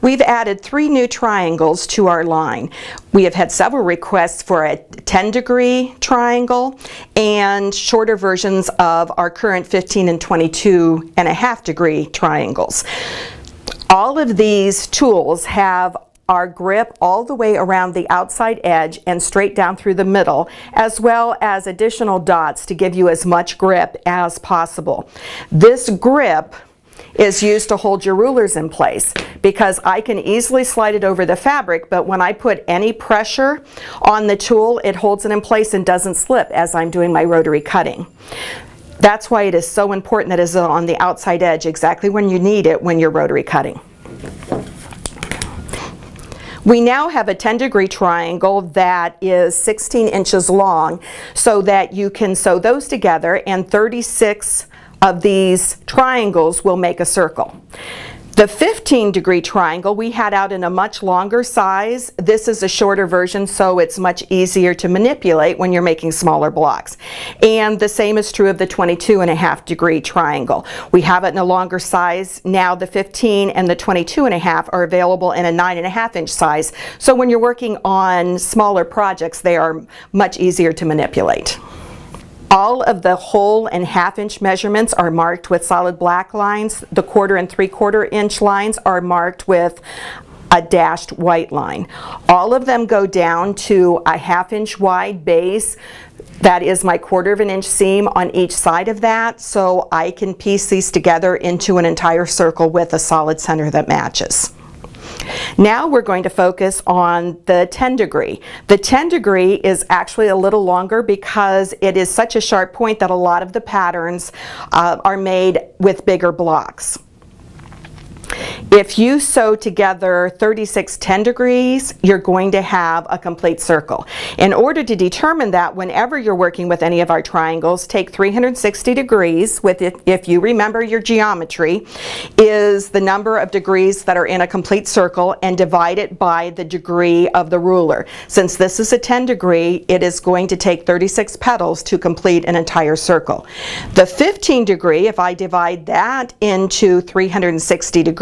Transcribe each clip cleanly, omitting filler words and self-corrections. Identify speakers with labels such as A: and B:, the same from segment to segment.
A: We've added 3 new triangles to our line. We have had several requests for a 10-degree triangle and shorter versions of our current 15 and 22.5-degree triangles. All of these tools have our grip all the way around the outside edge and straight down through the middle, as well as additional dots to give you as much grip as possible. This grip is used to hold your rulers in place because I can easily slide it over the fabric, but when I put any pressure on the tool, it holds it in place and doesn't slip as I'm doing my rotary cutting. That's why it is so important that it is on the outside edge exactly when you need it when you're rotary cutting. We now have a 10-degree triangle that is 16 inches long so that you can sew those together, and 36 of these triangles will make a circle. The 15-degree triangle we had out in a much longer size. This is a shorter version, so it's much easier to manipulate when you're making smaller blocks. And the same is true of the 22.5-degree triangle. We have it in a longer size. Now the 15 and the 22.5 are available in a 9.5-inch size. So when you're working on smaller projects, they are much easier to manipulate. All of the whole and half-inch measurements are marked with solid black lines. The 1/4 and 3/4 inch lines are marked with a dashed white line. All of them go down to a 1/2-inch wide base. That is my 1/4 of an inch seam on each side of that, so I can piece these together into an entire circle with a solid center that matches. Now we're going to focus on the 10-degree. The 10-degree is actually a little longer because it is such a sharp point that a lot of the patterns are made with bigger blocks. If you sew together 36 10-degrees, you're going to have a complete circle. In order to determine that, whenever you're working with any of our triangles, take 360 degrees, with it, if you remember your geometry, is the number of degrees that are in a complete circle, and divide it by the degree of the ruler. Since this is a 10-degree, it is going to take 36 petals to complete an entire circle. The 15-degree, if I divide that into 360 degrees,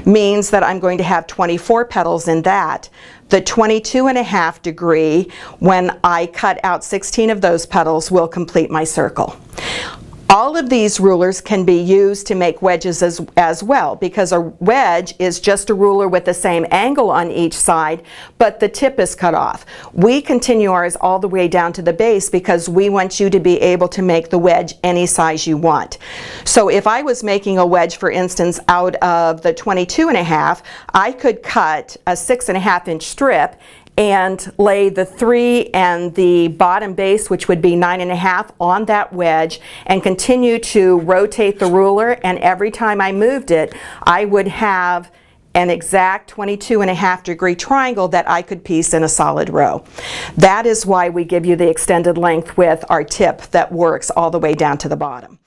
A: means that I'm going to have 24 petals in that. The 22.5-degree, when I cut out 16 of those petals, will complete my circle. All of these rulers can be used to make wedges as well, because a wedge is just a ruler with the same angle on each side, but the tip is cut off. We continue ours all the way down to the base because we want you to be able to make the wedge any size you want. So if I was making a wedge, for instance, out of the 22.5, I could cut a 6.5-inch strip and lay the 3 and the bottom base, which would be 9.5, on that wedge, and continue to rotate the ruler, and every time I moved it, I would have an exact 22.5-degree triangle that I could piece in a solid row. That is why we give you the extended length with our tip that works all the way down to the bottom.